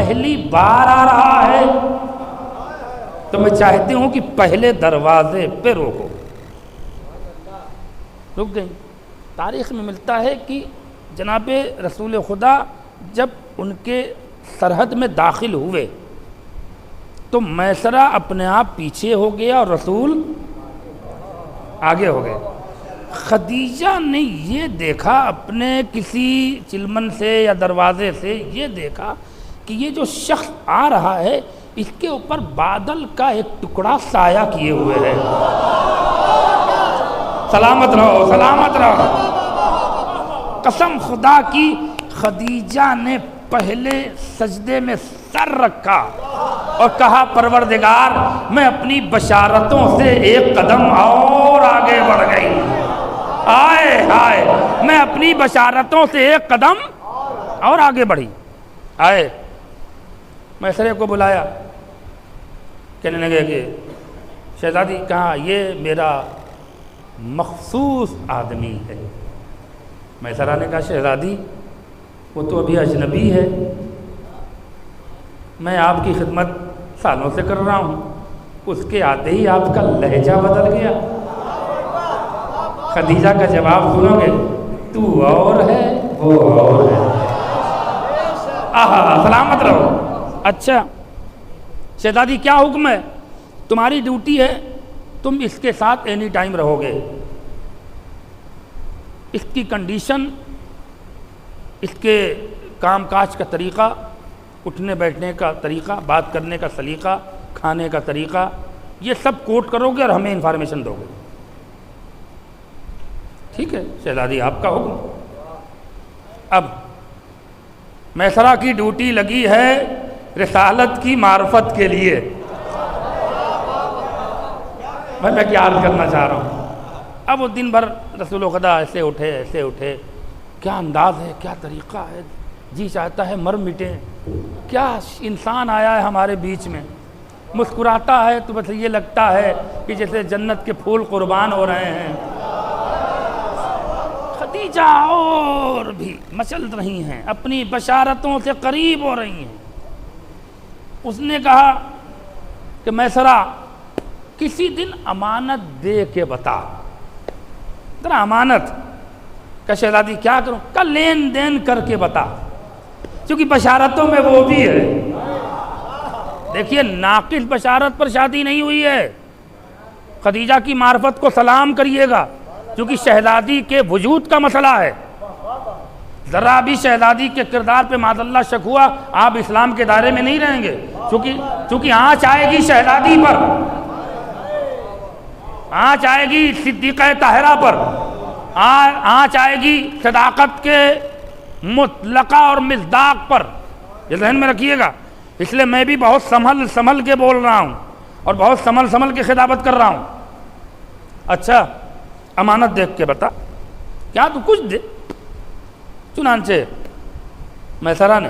پہلی بار آ رہا ہے تو میں چاہتی ہوں کہ پہلے دروازے پہ روکو. رک گئی. تاریخ میں ملتا ہے کہ جناب رسول خدا جب ان کے سرحد میں داخل ہوئے تو میسرہ اپنے آپ پیچھے ہو گیا اور رسول آگے ہو گئے. خدیجہ نے یہ دیکھا اپنے کسی چلمن سے یا دروازے سے یہ دیکھا کہ یہ جو شخص آ رہا ہے اس کے اوپر بادل کا ایک ٹکڑا سایہ کیے ہوئے ہے. سلامت رہو سلامت رہو. قسم خدا کی خدیجہ نے پہلے سجدے میں سر رکھا اور کہا پروردگار میں اپنی بشارتوں سے ایک قدم اور آگے بڑھ گئی. آئے ہائے میں اپنی بشارتوں سے ایک قدم اور آگے بڑھی. آئے میسرے کو بلایا. کہنے لگے کہ شہزادی کہا یہ میرا مخصوص آدمی ہے. میسرہ نے کہا شہزادی وہ تو ابھی اجنبی ہے, میں آپ کی خدمت سالوں سے کر رہا ہوں, اس کے آتے ہی آپ کا لہجہ بدل گیا. خدیجہ کا جواب سنو گے, تو اور ہے وہ اور ہے. آہا سلامت رہو. اچھا شہزادی کیا حکم ہے؟ تمہاری ڈیوٹی ہے تم اس کے ساتھ اینی ٹائم رہو گے. اس کی کنڈیشن, اس کے کام کاج کا طریقہ, اٹھنے بیٹھنے کا طریقہ, بات کرنے کا سلیقہ, کھانے کا طریقہ, یہ سب کوٹ کرو گے اور ہمیں انفارمیشن دو گے. ٹھیک ہے شہزادی آپ کا حکم. اب میسرہ کی ڈیوٹی لگی ہے رسالت کی معرفت کے لیے. میں کیا عرض کرنا چاہ رہا ہوں. اب وہ دن بھر رسول خدا ایسے اٹھے, کیا انداز ہے, کیا طریقہ ہے, جی چاہتا ہے مر مٹیں. کیا انسان آیا ہے ہمارے بیچ میں, مسکراتا ہے تو بس یہ لگتا ہے کہ جیسے جنت کے پھول قربان ہو رہے ہیں. خدیجہ اور بھی مچل رہی ہیں, اپنی بشارتوں سے قریب ہو رہی ہیں. اس نے کہا کہ میسرہ کسی دن امانت دے کے بتا. ذرا امانت کا شہزادی کیا کروں؟ کا لین دین کر کے بتا, کیونکہ بشارتوں میں وہ بھی ہے. دیکھیے ناقص بشارت پر شادی نہیں ہوئی ہے. خدیجہ کی معرفت کو سلام کریے گا, کیونکہ شہزادی کے وجود کا مسئلہ ہے. ذرا بھی شہزادی کے کردار پہ معاذ اللہ شک ہوا آپ اسلام کے دائرے میں نہیں رہیں گے, چونکہ آنچ آئے گی شہزادی پر, آنچ آئے گی صدیقہ طاہرہ پر, آنچ آئے گی صداقت کے مطلقہ اور مصداق پر. یہ ذہن میں رکھیے گا. اس لیے میں بھی بہت سنبھل کے بول رہا ہوں اور بہت سنبھل کے خطابت کر رہا ہوں. اچھا امانت دیکھ کے بتا, کیا تو کچھ دے. چنانچہ میسرہ نے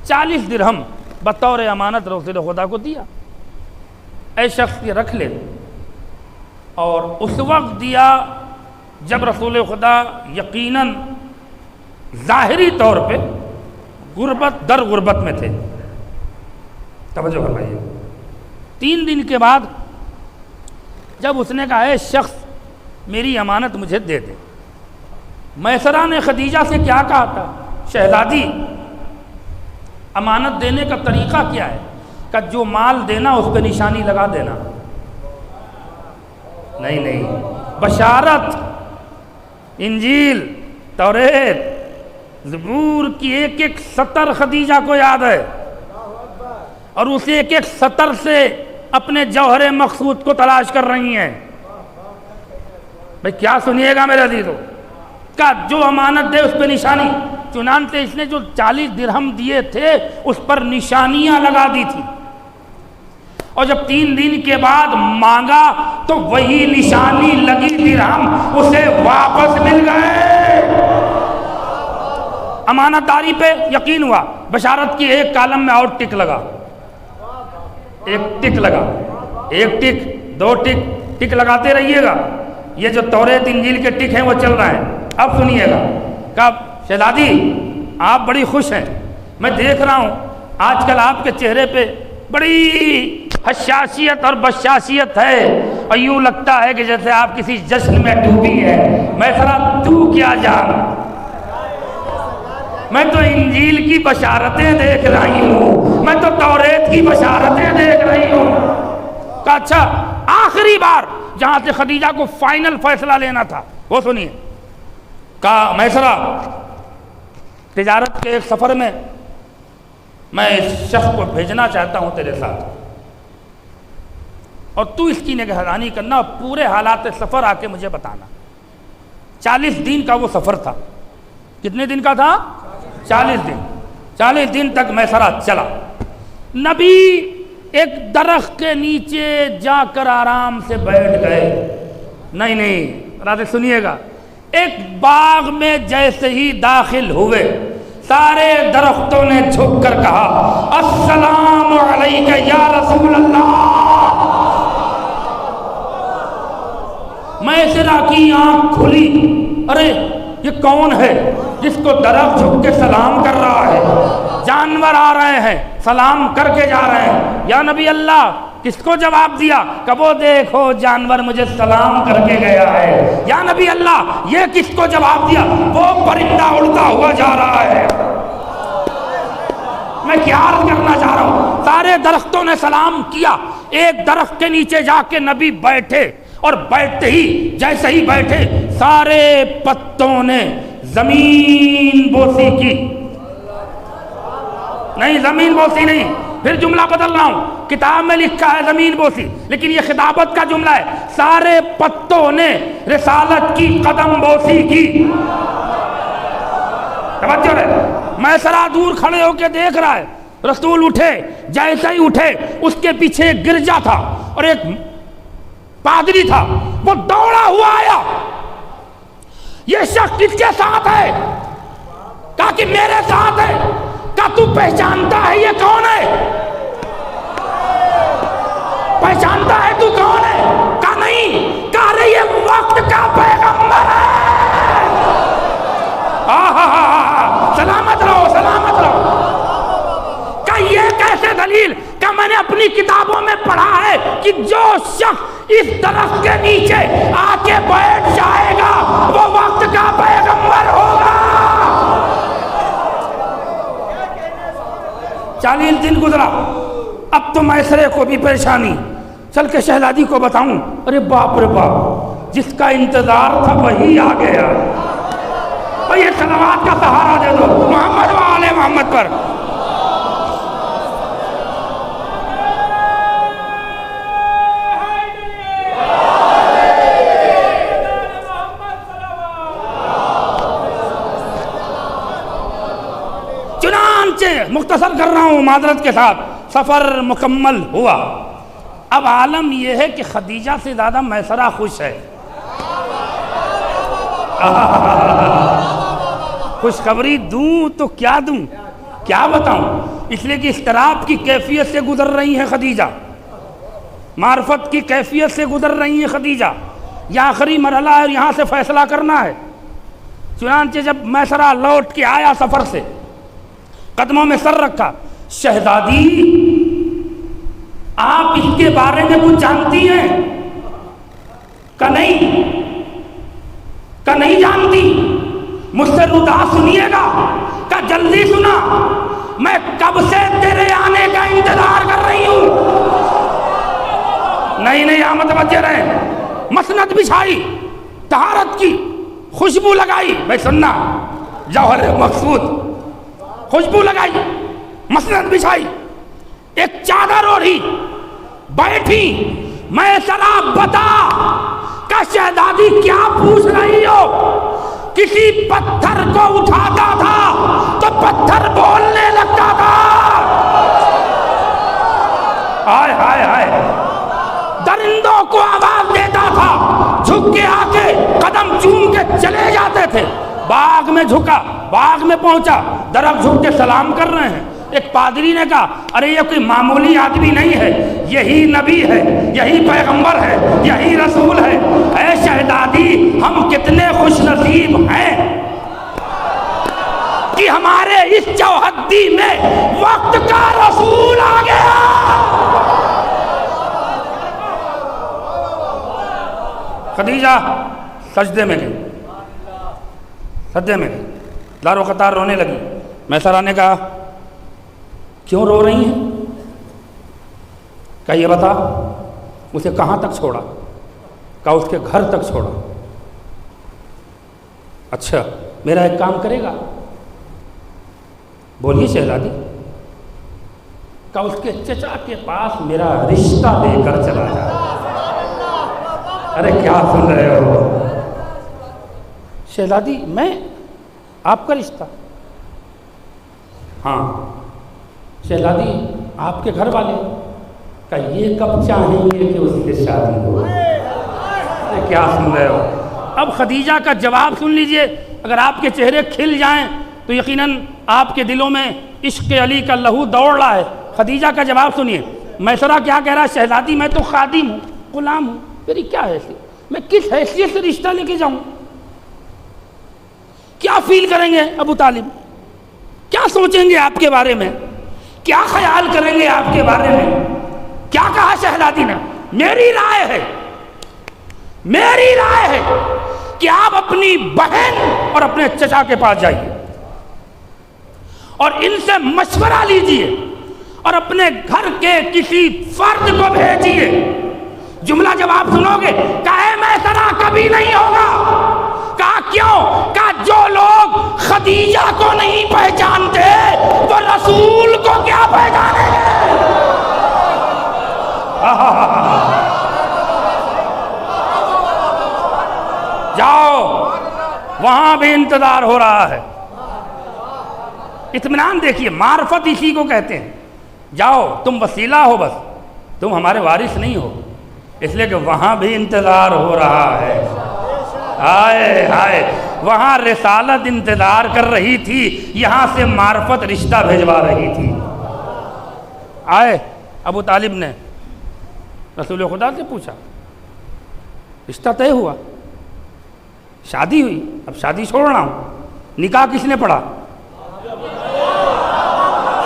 40 درہم بطور امانت رسول خدا کو دیا. اے شخص یہ رکھ لے. اور اس وقت دیا جب رسول خدا یقیناً ظاہری طور پہ غربت میں تھے. توجہ فرمائیے. 3 دن کے بعد جب اس نے کہا اے شخص میری امانت مجھے دے دے. میسرہ نے خدیجہ سے کیا کہا تھا؟ شہزادی امانت دینے کا طریقہ کیا ہے؟ کہ جو مال دینا اس پہ نشانی لگا دینا. نہیں, بشارت, انجیل, توریت, زبور کی ایک ایک سطر خدیجہ کو یاد ہے, اور اس ایک ایک سطر سے اپنے جوہر مقصود کو تلاش کر رہی ہیں. بھئی کیا سنیے گا میرے عزیزو, کہ جو امانت دے اس پہ نشانی. چنانچہ اس نے جو 40 درہم دیے تھے اس پر نشانیاں لگا دی تھی, اور جب 3 دن کے بعد مانگا تو وہی نشانی لگی درہم اسے واپس مل گئے. امانت داری پہ یقین ہوا. بشارت کی ایک کالم میں اور ٹک لگا, ایک ٹک لگا, ایک ٹک, 2 ٹک لگاتے رہیے گا. یہ جو توریت انجیل کے ٹک ہیں وہ چل رہا ہے. اب سنیے گا کہ شہزادی آپ بڑی خوش ہیں, میں دیکھ رہا ہوں آج کل آپ کے چہرے پہ بڑی حشاشیت اور بشاشیت ہے، اور یوں لگتا ہے کہ جیسے آپ کسی جشن میں ڈوبی ہے۔ میں ذرا تو کیا جان، میں تو انجیل کی بشارتیں دیکھ رہی ہوں، میں تو توریت کی بشارتیں دیکھ رہی ہوں۔ کہا اچھا آخری بار جہاں سے خدیجہ کو فائنل فیصلہ لینا تھا وہ سنیے۔ کہا میسرہ، تجارت کے ایک سفر میں میں اس شخص کو بھیجنا چاہتا ہوں تیرے ساتھ، اور تو اس کی نگہبانی کرنا اور پورے حالات سفر آ کے مجھے بتانا۔ 40 دن کا وہ سفر تھا۔ کتنے دن کا تھا؟ 40 دن۔ 40 دن تک میسرہ چلا۔ نبی ایک درخت کے نیچے جا کر آرام سے بیٹھ گئے۔ نہیں راتے سنیے گا، ایک باغ میں جیسے ہی داخل ہوئے سارے درختوں نے جھک کر کہا السلام علیکہ یا رسول اللہ۔ میسرہ کی آنکھ کھلی، ارے یہ کون ہے جس کو درخت جھک کے سلام کر رہا ہے؟ جانور آ رہے ہیں سلام کر کے جا رہے ہیں۔ یا نبی اللہ کس کو جواب دیا؟ کہ وہ دیکھو جانور مجھے سلام کر کے گیا ہے۔ یا نبی اللہ یہ کس کو جواب دیا؟ وہ پرندہ اڑتا ہوا جا رہا ہے۔ میں کیا عرض کرنا چاہ رہا ہوں، سارے درختوں نے سلام کیا، ایک درخت کے نیچے جا کے نبی بیٹھے، اور بیٹھتے ہی جیسے ہی بیٹھے سارے پتوں نے زمین بوسی کی۔ نہیں زمین بوسی نہیں، پھر جملہ بدل رہا ہوں، کتاب میں لکھا ہے زمین بوسی، لیکن یہ خطابت کا جملہ ہے۔ سارے پتوں نے رسالت کی قدم بوسی کی۔ توجہ رہے، میسرہ دور کھڑے ہو کے دیکھ رہا ہے، رسول اٹھے، جیسے ہی اٹھے اس کے پیچھے ایک گرجا تھا اور ایک پادری تھا، وہ دوڑا ہوا آیا۔ یہ شخص کس کے ساتھ ہے؟ کہا کہ میرے ساتھ ہے۔ کہا تو پہچانتا ہے یہ کون ہے؟ پہچانتا ہے تو کون ہے؟ کہا نہیں۔ کہا رہے یہ وقت کا پیغمبر ہے۔ سلامت رہو سلامت رہو۔ کہا یہ کیسے دلیل؟ کہا میں نے اپنی کتابوں میں پڑھا ہے کہ جو شخص اس درخت کے نیچے آ کے بیٹھ جائے گا وہ وقت کا پیغمبر ہوگا۔ 40 دن گزرا، اب تو میسرے کو بھی پریشانی، چل کے شہزادی کو بتاؤں۔ ارے باپ رے باپ، جس کا انتظار تھا وہی آ گیا۔ اور یہ صلوات کا سہارا دے دو محمد و آل محمد پر۔ مختصر کر رہا ہوں معذرت کے ساتھ، سفر مکمل ہوا۔ اب عالم یہ ہے کہ خدیجہ سے زیادہ میسرہ خوش ہے۔ خوشخبری دوں تو کیا دوں، کیا بتاؤں، اس لیے کہ اضطراب کی کیفیت سے گزر رہی ہیں خدیجہ، معرفت کی کیفیت سے گزر رہی ہیں خدیجہ۔ یہ آخری مرحلہ ہے، یہاں سے فیصلہ کرنا ہے۔ چنانچہ جب میسرہ لوٹ کے آیا سفر سے، قدموں میں سر رکھا، شہزادی آپ اس کے بارے میں کچھ جانتی ہیں؟ کہ نہیں جانتی؟ مجھ سے ردا سنیے گا۔ کہ جلدی سنا، میں کب سے تیرے آنے کا انتظار کر رہی ہوں۔ نہیں آپ متوجہ رہے۔ مسند بچھائی، طہارت کی، خوشبو لگائی، میں سننا، جوہر مقصود، خوشبو لگائی، مسند بچھائی، ایک چادر اوڑھی، بیٹھی۔ میں ذرا بتا کہ شہزادی کیا پوچھ رہی ہو؟ کسی پتھر کو اٹھاتا تھا تو پتھر بولنے لگتا تھا۔ ہائے ہائے ہائے، درندوں کو آواز دیتا تھا، جھک کے آ کے قدم چوم کے چلے جاتے تھے۔ باغ میں جھکا، باغ میں پہنچا، درخت جھک کے سلام کر رہے ہیں۔ ایک پادری نے کہا ارے یہ کوئی معمولی آدمی نہیں ہے، یہی نبی ہے، یہی پیغمبر ہے، یہی رسول ہے۔ اے شہزادی ہم کتنے خوش نصیب ہیں کہ ہمارے اس چوہدی میں وقت کا رسول آ گیا. خدیجہ سجدے میں گئی، سجدے میں گئی، دارو قطار رونے لگی. میسرہ نے کہا کیوں رو رہی ہیں؟ کہا یہ بتا اسے کہاں تک چھوڑا؟ کہا اس کے گھر تک چھوڑا. اچھا میرا ایک کام کرے گا؟ بولیے شہزادی. کہا اس کے چچا کے پاس میرا رشتہ دے کر چلا جا. ارے کیا سن رہے ہو شہزادی؟ میں آپ کا رشتہ؟ ہاں. شہزادی آپ کے گھر والے؟ کہ یہ کب چاہیں گے کہ اس کی شادی ہو؟ ارے کیا سن رہے ہو؟ اب خدیجہ کا جواب سن لیجئے. اگر آپ کے چہرے کھل جائیں تو یقیناً آپ کے دلوں میں عشق علی کا لہو دوڑ رہا ہے. خدیجہ کا جواب سنیے. میسرہ کیا کہہ رہا ہے؟ شہزادی میں تو خادم ہوں، غلام ہوں، میری کیا حیثیت؟ میں کس حیثیت سے رشتہ لے کے جاؤں؟ کیا فیل کریں گے ابو طالب؟ کیا سوچیں گے آپ کے بارے میں؟ کیا خیال کریں گے آپ کے بارے میں؟ کیا کہا شہزادی نے؟ میری رائے ہے کہ آپ اپنی بہن اور اپنے چچا کے پاس جائیے اور ان سے مشورہ لیجئے اور اپنے گھر کے کسی فرد کو بھیجیے. جملہ جب آپ سنو گے کہا میسرہ کبھی نہیں ہوگا. کہا کیوں؟ کہا جو لوگ خدیجہ کو نہیں پہچانتے وہ رسول کو کیا پہچانیں گے؟ جاؤ وہاں بھی انتظار ہو رہا ہے. اطمینان دیکھیے، معرفت اسی کو کہتے ہیں. جاؤ تم وسیلہ ہو، بس تم ہمارے وارث نہیں ہو، اس لیے کہ وہاں بھی انتظار ہو رہا ہے. ہائے ہائے، وہاں رسالت انتظار کر رہی تھی، یہاں سے معرفت رشتہ بھیجوا رہی تھی. آئے ابو طالب نے رسول خدا سے پوچھا، رشتہ طے ہوا، شادی ہوئی، اب شادی چھوڑ رہا ہوں، نکاح کس نے پڑھا؟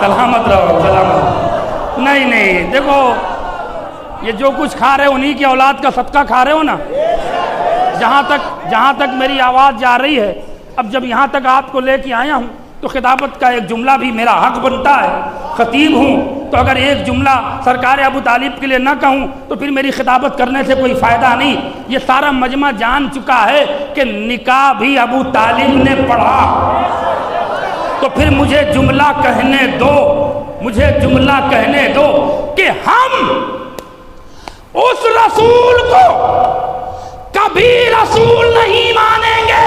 سلامت رہو، سلامت. نہیں دیکھو، یہ جو کچھ کھا رہے ہو انہی کی اولاد کا صدقہ کھا رہے ہو نا. جہاں تک میری آواز جا رہی ہے، اب جب یہاں تک آپ کو لے کے آیا ہوں تو خطابت کا ایک جملہ بھی میرا حق بنتا ہے. خطیب ہوں تو اگر ایک جملہ سرکار ابو طالب کے لیے نہ کہوں تو پھر میری خطابت کرنے سے کوئی فائدہ نہیں. یہ سارا مجمع جان چکا ہے کہ نکاح بھی ابو طالب نے پڑھا، تو پھر مجھے جملہ کہنے دو کہ ہم اس رسول کو کبھی رسول نہیں مانیں گے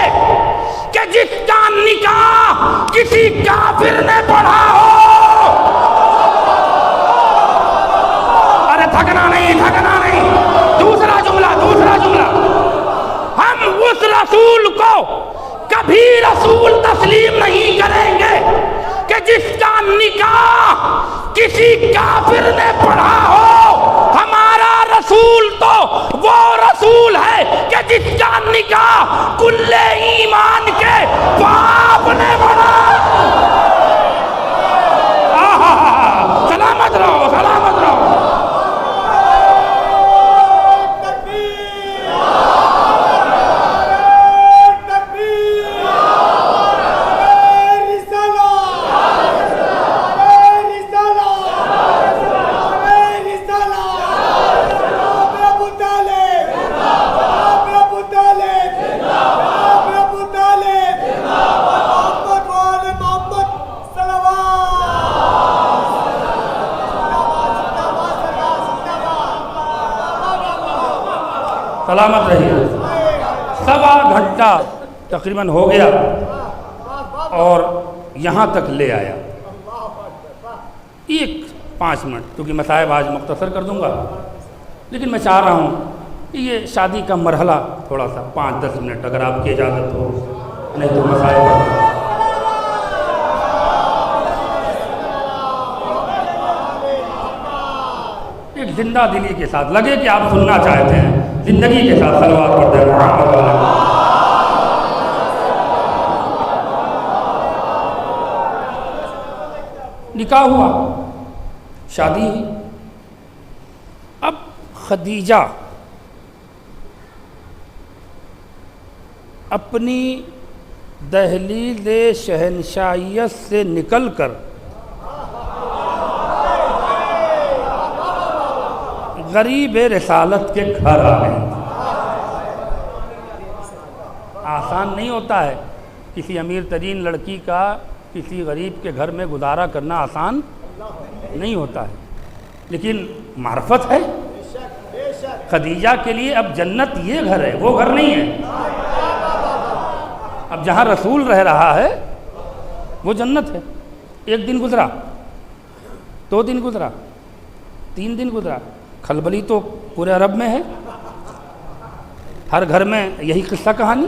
کہ جس کا نکاح کسی کافر نے پڑھا ہو. ارے تھکنا نہیں. دوسرا جملہ ہم اس رسول کو کبھی رسول تسلیم نہیں کریں گے کہ جس کا نکاح کسی کافر نے پڑھا ہو. ہمارا رسول تو وہ رسول ہے کہ جس کا نکاح کل ایمان کے باپ نے پڑھا. سلامت رہو. سلامت رہیے. 1.25 گھنٹہ تقریباً ہو گیا اور یہاں تک لے آیا. 5 منٹ کیونکہ میں صاحب آج مختصر کر دوں گا، لیکن میں چاہ رہا ہوں کہ یہ شادی کا مرحلہ تھوڑا سا 5-10 منٹ اگر آپ کی اجازت ہو، نہیں تو میں صاحب ایک زندہ دلی کے ساتھ لگے کہ آپ سننا چاہتے ہیں، زندگی کے ساتھ صلوات پڑھتے ہیں محمد نکاح ہوا، شادی ہوئی۔ اب خدیجہ اپنی دہلیز شہنشاہیت سے نکل کر غریب رسالت کے گھر آ گئی۔ آسان نہیں ہوتا ہے کسی امیر ترین لڑکی کا کسی غریب کے گھر میں گزارا کرنا، آسان نہیں ہوتا ہے، لیکن معرفت ہے۔ خدیجہ کے لیے اب جنت یہ گھر ہے، وہ گھر نہیں ہے۔ اب جہاں رسول رہ رہا ہے وہ جنت ہے۔ ایک دن گزرا، 2 دن گزرا، 3 دن گزرا، کھلبلی تو پورے عرب میں ہے، ہر گھر میں یہی قصہ کہانی،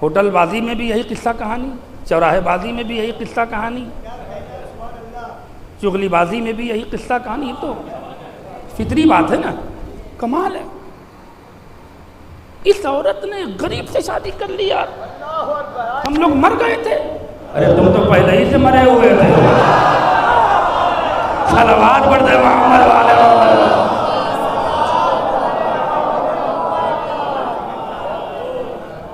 ہوٹل بازی میں بھی یہی قصہ کہانی، چوراہے بازی میں بھی یہی قصہ کہانی، چغلی بازی میں بھی یہی قصہ کہانی۔ یہ تو فطری بات ہے نا، کمال ہے۔ اس عورت نے غریب سے شادی کر لی یار، ہم لوگ مر گئے تھے۔ ارے تم تو پہلے ہی سے مرے ہوئے تھے، صلوات پڑھ دے محمد والے محمد۔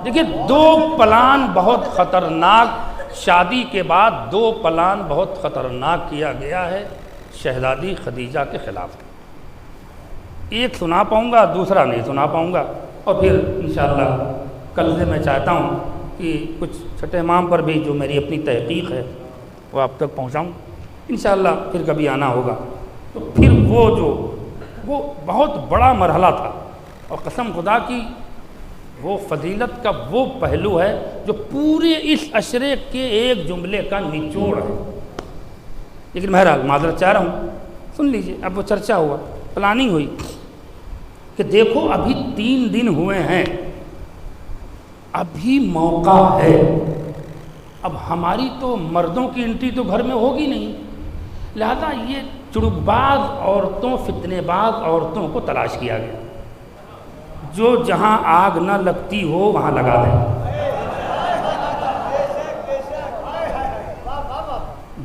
دیکھیں 2 پلان بہت خطرناک، شادی کے بعد 2 پلان بہت خطرناک کیا گیا ہے شہزادی خدیجہ کے خلاف۔ ایک سنا پاؤں گا، دوسرا نہیں سنا پاؤں گا، اور پھر انشاءاللہ کل سے میں چاہتا ہوں کہ کچھ چھٹے امام پر بھی جو میری اپنی تحقیق ہے وہ آپ تک پہنچاؤں، انشاءاللہ پھر کبھی آنا ہوگا۔ تو پھر وہ بہت بڑا مرحلہ تھا، اور قسم خدا کی وہ فضیلت کا وہ پہلو ہے جو پورے اس عشرے کے ایک جملے کا نچوڑ ہے۔ لیکن بہرحال معذرت چاہ رہا ہوں، سن لیجئے۔ اب وہ چرچا ہوا، پلاننگ ہوئی کہ دیکھو ابھی 3 دن ہوئے ہیں، ابھی موقع ہے، اب ہماری تو مردوں کی انٹری تو گھر میں ہوگی نہیں، لہذا یہ چڑک باز عورتوں، فتنے باز عورتوں کو تلاش کیا گیا، جو جہاں آگ نہ لگتی ہو وہاں لگا دیں،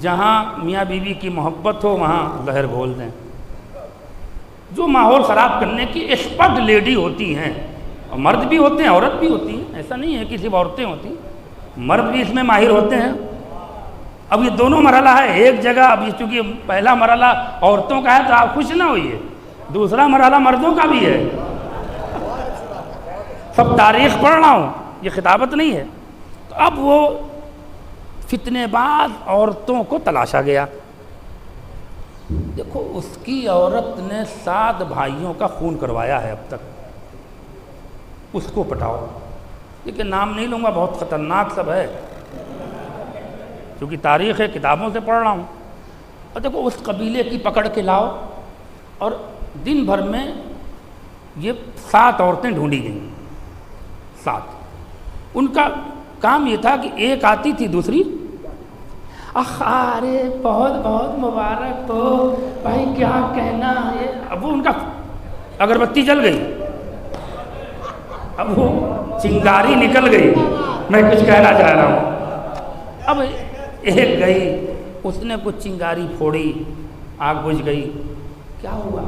جہاں میاں بیوی کی محبت ہو وہاں زہر گھول دیں، جو ماحول خراب کرنے کی ایکسپرٹ لیڈی ہوتی ہیں، اور مرد بھی ہوتے ہیں عورت بھی ہوتی ہیں، ایسا نہیں ہے کہ صرف عورتیں ہوتی ہیں، مرد بھی اس میں ماہر ہوتے ہیں۔ اب یہ دونوں مرحلہ ہے ایک جگہ، اب یہ چونکہ پہلا مرحلہ عورتوں کا ہے تو آپ خوش نہ ہوئیے، دوسرا مرحلہ مردوں کا بھی ہے، سب تاریخ پڑھ رہا ہوں، یہ خطابت نہیں ہے۔ تو اب وہ فتنے باز عورتوں کو تلاشا گیا۔ دیکھو اس کی عورت نے 7 بھائیوں کا خون کروایا ہے اب تک، اس کو پٹاؤ۔ لیکن نام نہیں لوں گا، بہت خطرناک سب ہے، کیونکہ تاریخ ہے، کتابوں سے پڑھ رہا ہوں۔ اور دیکھو اس قبیلے کی پکڑ کے لاؤ، اور دن بھر میں یہ 7 عورتیں ڈھونڈی گئیں، 7۔ ان کا کام یہ تھا کہ ایک آتی تھی، دوسری ارے بہت بہت مبارک ہو بھائی، کیا کہنا ہے۔ اب وہ ان کا اگربتی جل گئی، اب وہ چنگاری نکل گئی، میں کچھ کہنا چاہ رہا ہوں۔ اب ایک گئی، اس نے کچھ چنگاری پھوڑی، آگ بجھ گئی، کیا ہوا؟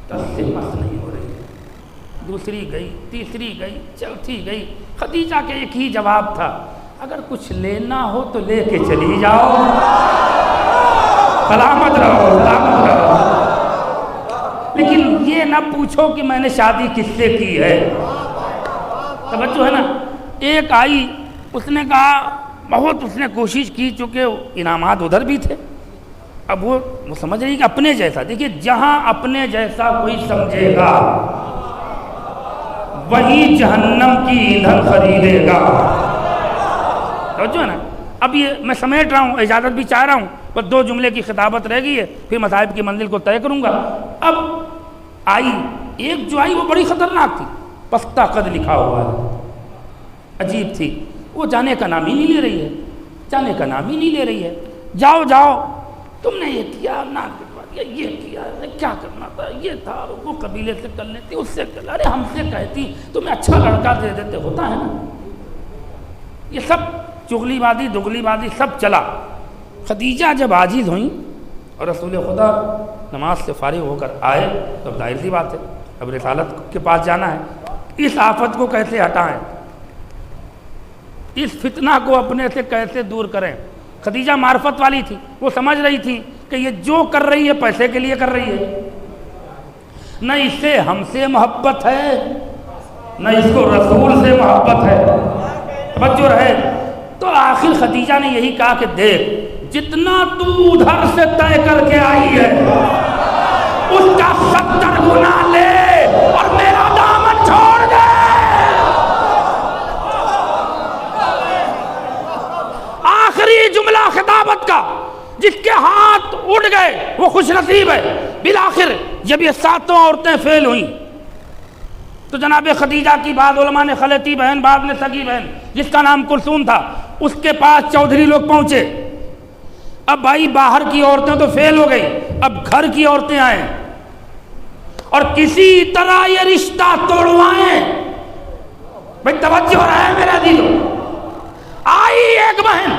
تس سے مس نہیں ہو رہی۔ دوسری گئی، تیسری گئی، چوتھی گئی۔ خدیجہ کے ایک ہی جواب تھا، اگر کچھ لینا ہو تو لے کے چلی جاؤ، سلامت رہو، سلامت رہو، لیکن یہ نہ پوچھو کہ میں نے شادی کس سے کی ہے۔ توجہ ہے نا؟ ایک آئی، اس نے کہا، بہت اس نے کوشش کی، چونکہ انعامات ادھر بھی تھے، اب وہ سمجھ رہی کہ اپنے جیسا، دیکھیے جہاں اپنے جیسا کوئی سمجھے گا وہی جہنم کی ایندھن خریدے گا۔ توجہ ہے نا؟ اب یہ میں سمیٹ رہا ہوں، اجازت بھی چاہ رہا ہوں، بس 2 جملے کی خطابت رہ گئی ہے، پھر مذاہب کی منزل کو طے کروں گا۔ اب آئی، ایک جو آئی وہ بڑی خطرناک تھی، پختہ قد لکھا ہوا ہے، عجیب تھی، وہ جانے کا نام ہی نہیں لے رہی ہے، جانے کا نام ہی نہیں لے رہی ہے۔ جاؤ جاؤ، تم نے یہ کیا، ناک کٹوا دیا، یہ کیا، کیا کرنا تھا، یہ تھا، وہ قبیلے سے کر لیتی، اس سے کر، ارے ہم سے کہتی تمہیں اچھا لڑکا دے دیتے، ہوتا ہے نا۔ یہ سب چغلی بازی دغلی بازی سب چلا۔ خدیجہ جب عاجز ہوئیں اور رسول خدا نماز سے فارغ ہو کر آئے تو ظاہر سی بات ہے اب رسالت کے پاس جانا ہے، اس آفت کو کیسے ہٹائیں، اس فتنہ کو اپنے سے کیسے دور کریں۔ خدیجہ معرفت والی تھی، وہ سمجھ رہی تھی کہ یہ جو کر رہی ہے پیسے کے لیے کر رہی ہے، نہ اس سے ہم سے محبت ہے نہ اس کو رسول سے محبت ہے، توجہ رہے۔ تو آخر خدیجہ نے یہی کہا کہ دیکھ جتنا تو ادھر سے طے کر کے آئی ہے اس کا 70 گنا لے اور میرا دامن چھوڑ دے۔ آخری جملہ خطابت کا جس کے ہاتھ اڑ گئے وہ خوش نصیب ہے۔ بالآخر جب یہ 7 عورتیں فیل ہوئیں تو جناب خدیجہ کی بعض علماء نے خالتی بہن، بعض نے سگی بہن جس کا نام کلثوم تھا، اس کے پاس چودھری لوگ پہنچے۔ اب بھائی باہر کی عورتیں تو فیل ہو گئی، اب گھر کی عورتیں آئیں اور کسی طرح یہ رشتہ توڑوائیں۔ بھائی توجہ رہے میرے عزیزو، آئی ایک بہن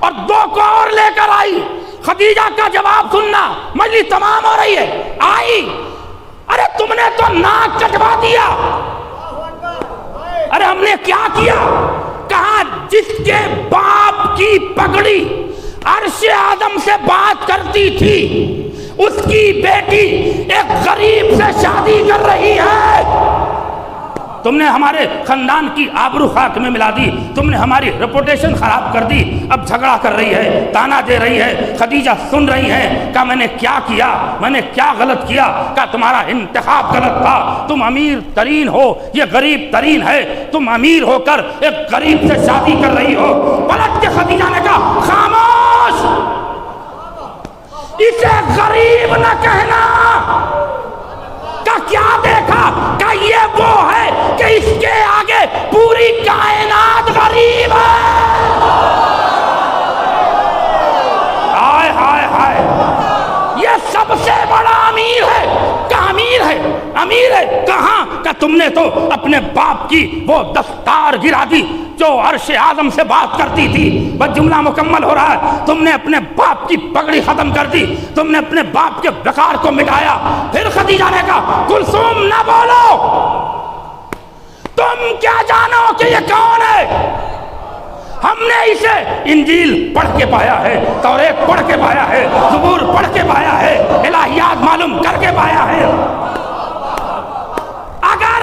اور 2 کو اور لے کر آئی۔ خدیجہ کا جواب سننا، مجلس تمام ہو رہی ہے، آئی، ارے تم نے تو ناک کٹوا دیا۔ ارے ہم نے کیا کیا؟ کہا جس کے باپ کی پگڑی عرش آدم سے بات کرتی تھی اس کی بیٹی ایک غریب سے شادی کر رہی ہے۔ تم نے ہمارے خاندان کی آبرو خاک میں ملا دی، تم نے ہماری ریپوٹیشن خراب کر دی، اب جھگڑا کر رہی ہے، تانا دے رہی ہے۔ خدیجہ سن رہی ہیں، کہا میں نے کیا کیا، میں نے کیا غلط کیا؟ کہا تمہارا انتخاب غلط تھا، تم امیر ترین ہو، یہ غریب ترین ہے، تم امیر ہو کر ایک غریب سے شادی کر رہی ہو۔ پلٹ کے خدیجہ نے کہا خاموش، اسے غریب نہ کہنا۔ کیا دیکھا؟ کہ یہ وہ ہے کہ اس کے آگے پوری کائنات غریب ہے۔ ہائے ہائے ہائے، یہ سب سے بڑا امیر ہے۔ کہاں امیر ہے؟ امیر ہے کہاں؟ کہ تم نے تو اپنے باپ کی وہ دستار گرا دی جو عرش اعظم سے بات کرتی تھی۔ بس جملہ مکمل ہو رہا ہے، تم نے اپنے باپ کی پگڑی ختم کر دی، تم نے اپنے باپ کے وقار کو مٹایا۔ پھر خدیجہ نے کہا کلثوم نہ بولو، تم کیا جانو کہ یہ کون ہے؟ ہم نے اسے انجیل پڑھ کے پایا ہے، توریت پڑھ کے پایا ہے، زبور پڑھ کے پایا ہے، الہیات معلوم کر کے پایا ہے۔ اگر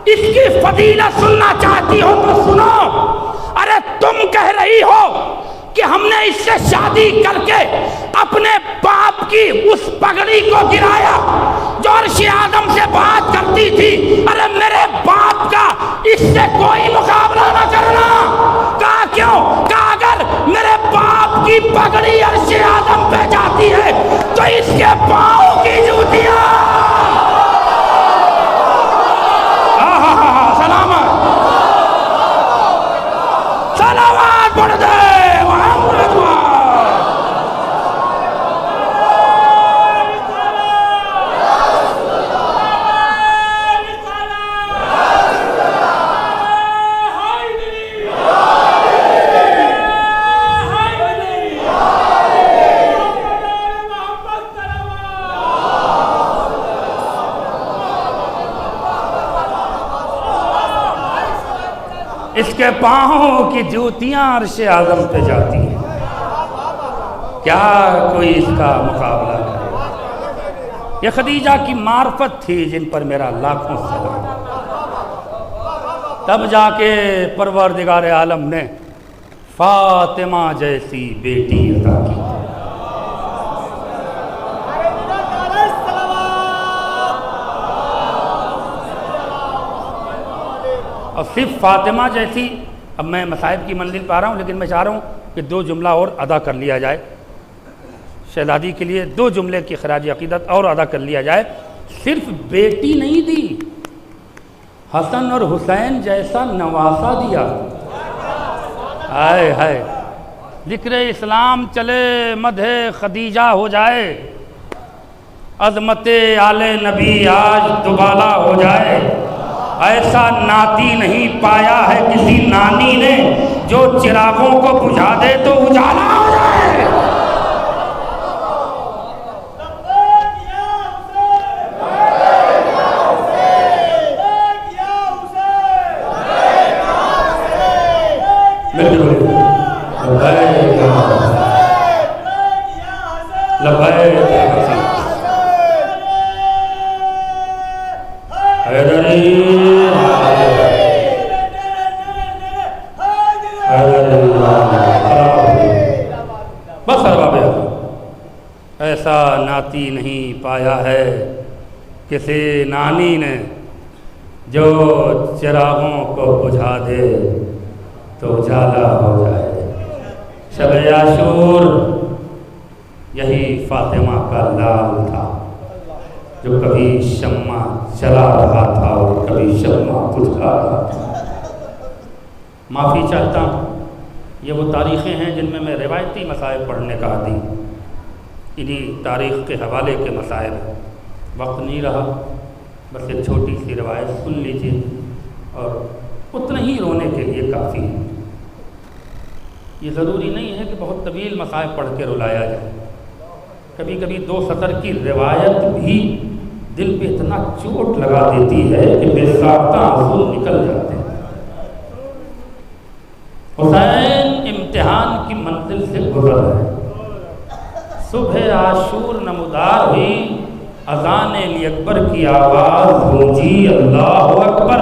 اس کی فضیلت سننا چاہتی ہو تو سنو۔ ارے تم کہہ رہی ہو کہ ہم نے اس سے شادی کر کے اپنے باپ کی اس پگڑی کو گرایا جو عرش آدم سے بات کرتی تھی۔ ارے میرے باپ کا اس سے کوئی مقابلہ نہ کرنا۔ کہا کیوں؟ کہا اگر میرے باپ کی پگڑی عرش آدم پہ جاتی ہے تو اس کے پاؤں کی جوتیاں۔ سلامت صلوات پڑھ دے محمد۔ اس کے پاؤں کی جوتیاں عرش اعظم پہ جاتی ہیں، کیا کوئی اس کا مقابلہ کرے؟ یہ خدیجہ کی معرفت تھی جن پر میرا لاکھوں سلام۔ تب جا کے پروردگار عالم نے فاطمہ جیسی بیٹی عطا کی۔ اور صرف فاطمہ جیسی، اب میں مصائب کی منزل پہ آ رہا ہوں لیکن میں چاہ رہا ہوں کہ 2 جملہ اور ادا کر لیا جائے شہزادی کے لیے، 2 جملے کی خراج عقیدت اور ادا کر لیا جائے۔ صرف بیٹی نہیں دی، حسن اور حسین جیسا نواسہ دیا۔ ہائے ہائے، ذکر اسلام چلے مدح خدیجہ ہو جائے، عظمت آل نبی آج دوبالا ہو جائے۔ ایسا ناتی نہیں پایا ہے کسی نانی نے جو چراغوں کو بجھا دے تو اجالا ہو جائے۔ بس ارباب ایسا ناتی نہیں پایا ہے کسی نانی نے جو چراغوں کو بجھا دے تو اجالا ہو جائے۔ شب عاشور یہی فاطمہ کا لال تھا جو کبھی شمع جلا رہا تھا اور کبھی شمع بجھا رہا تھا۔ معافی چاہتا ہوں، یہ وہ تاریخیں ہیں جن میں روایتی مسائل پڑھنے کا عادی، انہی تاریخ کے حوالے کے مسائل ہیں۔ وقت نہیں رہا، بس ایک چھوٹی سی روایت سن لیجیے اور اتنا ہی رونے کے لیے کافی ہے۔ یہ ضروری نہیں ہے کہ بہت طویل مسائل پڑھ کے رلایا جائے، کبھی کبھی 2 سطر کی روایت بھی دل پہ اتنا چوٹ لگا دیتی ہے کہ بے ساختہ آنسو نکل جاتے ہیں۔ حسین امتحان کی منزل سے گزر ہے، صبح عاشور نمودار ہوئی، اذان علی اکبر کی آواز گونجی، اللہ اکبر،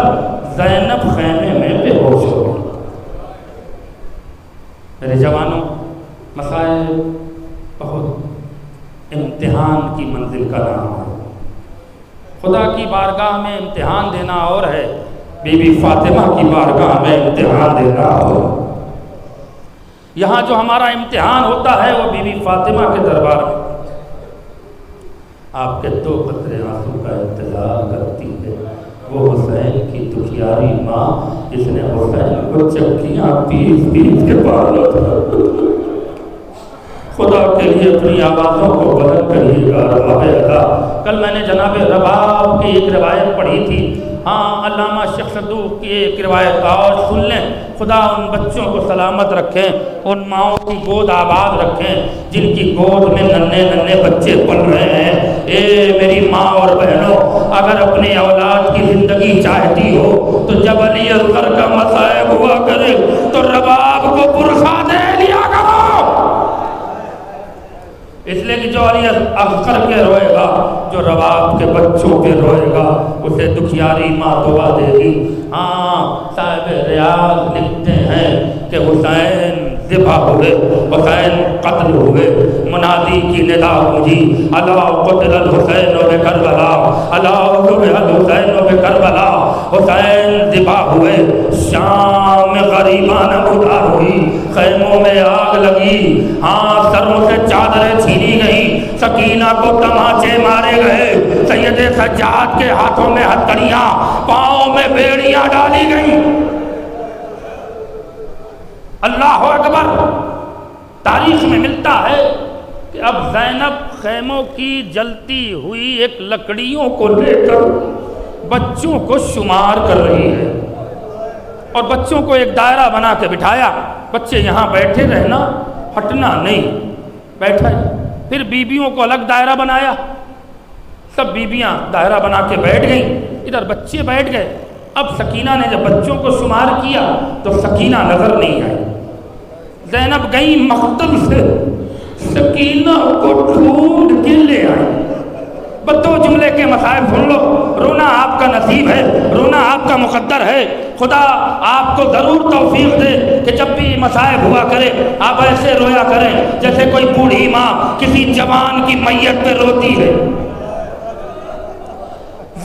زینب خیمے میں بے ہوش ہو گئی۔ میرے جوانوں، مسائل بہت امتحان کی منزل کا نام ہے۔ خدا کی بارگاہ میں امتحان دینا اور ہے، بی بی فاطمہ کی بارگاہ میں امتحان دینا اور۔ یہاں جو ہمارا امتحان ہوتا ہے وہ بی بی فاطمہ کے دربار میں آپ کے 2 قطرے آنسو کا انتظار کرتی ہے، وہ حسین کی دکھیاری ماں جس نے حسین کو چکیاں پیس پیس کے پالا تھا۔ خدا کے لیے اپنی آوازوں کو بلند کریے گا۔ رباب ادا، کل میں نے جناب رباب کی ایک روایت پڑھی تھی، ہاں علامہ شیخ صدوق کی ایک روایت اور سن لیں۔ خدا ان بچوں کو سلامت رکھیں، ان ماؤں کی گود آباد رکھیں جن کی گود میں ننھے ننھے بچے پل رہے ہیں۔ اے میری ماں اور بہنوں، اگر اپنے اولاد کی زندگی چاہتی ہو تو جب علی اصغر کا مصائب ہوا کرے تو رباب کو برخا دے لیا کرو، اس لیے کہ جو علی اصغر کے روئے گا، جو رباب کے بچوں پہ روئے گا، اسے دکھیاری ماں دعا دے گی۔ ہاں صاحب ریاض لکھتے ہیں کہ حسین ذبح ہوئے، حسین قتل ہوئے، منادی کی ندا گونجی، الا قتل الحسین بکربلا، الا ذبح الحسین بکربلا۔ حسین ذبح ہوئے، شام میں غریبانہ نمودار ہوئی، خیموں میں آگ لگی، ہاں سروں سے چادریں چھینی گئی، سکینہ کو تماچے مارے گئے، سید سجاد کے ہاتھوں میں ہتھکڑیاں، پاؤں میں بیڑیاں ڈالی گئیں۔ اللہ اکبر، تاریخ میں ملتا ہے کہ اب زینب خیموں کی جلتی ہوئی ایک لکڑیوں کو لے کر بچوں کو شمار کر رہی ہے، اور بچوں کو ایک دائرہ بنا کے بٹھایا، بچے یہاں بیٹھے رہنا، ہٹنا نہیں، بیٹھا۔ پھر بیویوں کو الگ دائرہ بنایا، سب بیویاں دائرہ بنا کے بیٹھ گئیں، ادھر بچے بیٹھ گئے۔ اب سکینہ نے جب بچوں کو شمار کیا تو سکینہ نظر نہیں آئی۔ زینب گئی مقتل سے، سکینہ کو ڈھونڈ کے لے آئی۔ دو جملے کے مسائل سن لو، رونا آپ کا نصیب ہے، رونا آپ کا مقدر ہے۔ خدا آپ کو ضرور توفیق دے کہ جب بھی مصائب ہوا کرے آپ ایسے رویا کریں جیسے کوئی بوڑھی ماں کسی جوان کی میت پہ روتی ہے۔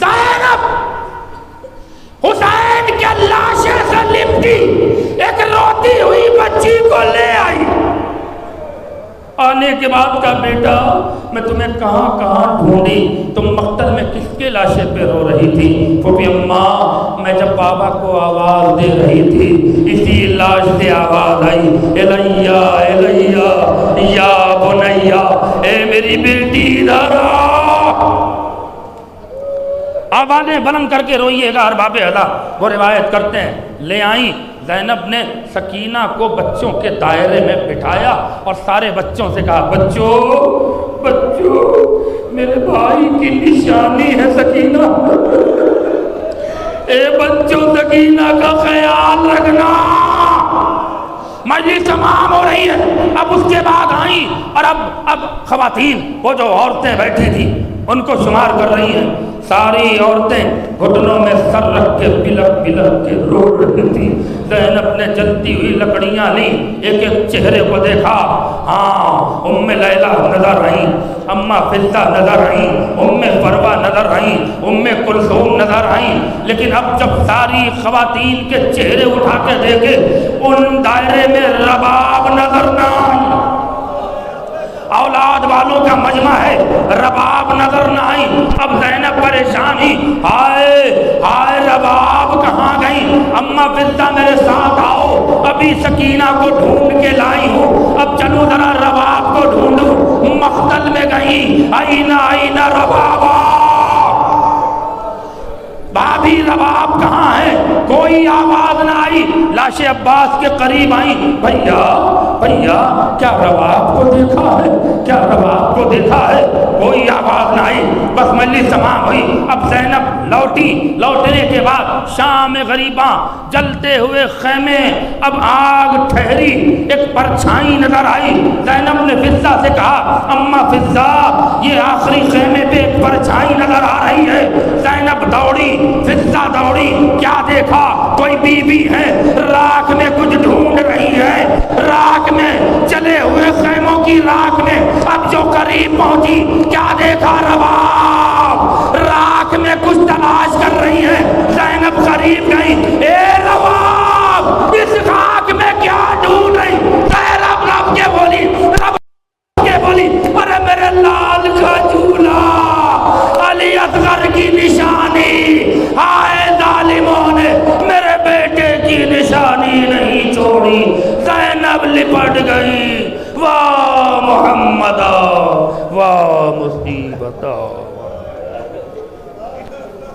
زینب حسین کے لاشے سے لپٹی ایک روتی ہوئی بچی کو لے آئی۔ آنے کے بعد کہا بیٹا میں تمہیں کہاں کہاں ڈھونڈی، تم مقتل میں کس کے لاشے پہ رو رہی تھی؟ پھوپھی اماں میں جب بابا کو آواز دے رہی تھی اسی لاش سے آواز آئی، الیہ الیہ یا بنیہ، اے میری بیٹی ادھر آ۔ آوازیں بلند کر کے روئیے گا ارباب ادا، وہ روایت کرتے ہیں لے آئیں، زینب نے سکینہ کو بچوں کے دائرے میں بٹھایا اور سارے بچوں سے کہا بچوں میرے بھائی کی نشانی ہے سکینہ، اے بچوں سکینہ کا خیال رکھنا۔ مجلس تمام ہو رہی ہے، اب اس کے بعد آئیں اور اب خواتین وہ جو عورتیں بیٹھی تھی ان کو شمار کر رہی ہیں، ساری عورتیں گھٹنوں میں سر رکھ کے بلک کے رو رہی تھی۔ زینب نے جلتی ہوئی لکڑیاں لی، ایک ایک چہرے کو دیکھا، ہاں ام لیلہ نظر آئیں، اماں فضہ نظر آئیں، ام فروہ نظر آئیں، ام کلثوم نظر آئیں، لیکن اب جب ساری خواتین کے چہرے اٹھا کے دیکھے ان دائرے میں رباب نظر نہ آئی۔ اولاد والوں کا مجمع ہے، رباب نظر نہ آئی۔ اب زینب پریشان ہی، ہائے رباب کہاں گئی؟ اماں فضہ میرے ساتھ آؤ، ابھی سکینہ کو ڈھونڈ کے لائی ہوں، اب چلو ذرا رباب کو ڈھونڈوں۔ مقتل میں گئی، آئینہ ربابا، بھابھی رباب کہاں ہے؟ کوئی آواز نہ آئی۔ لاش عباس کے قریب آئیں، بھیا کیا رباب کو دیکھا ہے؟ کیا رباب کو دیکھا ہے؟ کوئی آواز نہ آئی۔ بس مجلس تمام ہوئی۔ اب زینب لوٹنے کے بعد شام غریباں، جلتے ہوئے خیمے، اب آگ ٹھہری، ایک پرچھائی نظر آئی۔ زینب نے فضہ سے کہا اماں فضہ یہ آخری خیمے پہ ایک پرچھائی نظر آ رہی ہے۔ زینب دوڑی، فضہ دوڑی، کیا دیکھا؟ کوئی بی بی ہے راکھ میں کچھ ڈھونڈ رہی ہے، راکھ میں، چلے ہوئے خیموں کی راکھ میں۔ اب جو قریب پہنچی کیا دیکھا؟ رباب راکھ میں کچھ تلاش کر رہی ہے۔ زینب قریب گئی، اے رباب اس خاک میں کیا ڈھونڈ رہی؟ زینب رب کے بولی ارے میرے لال کا جھولا، علی اصغر کی نشانی، ہائے ظالموں نے میرے بیٹے کی نشانی نہیں چھوڑی۔ زینب لپٹ گئی، واہ محمد واہ مصیبت۔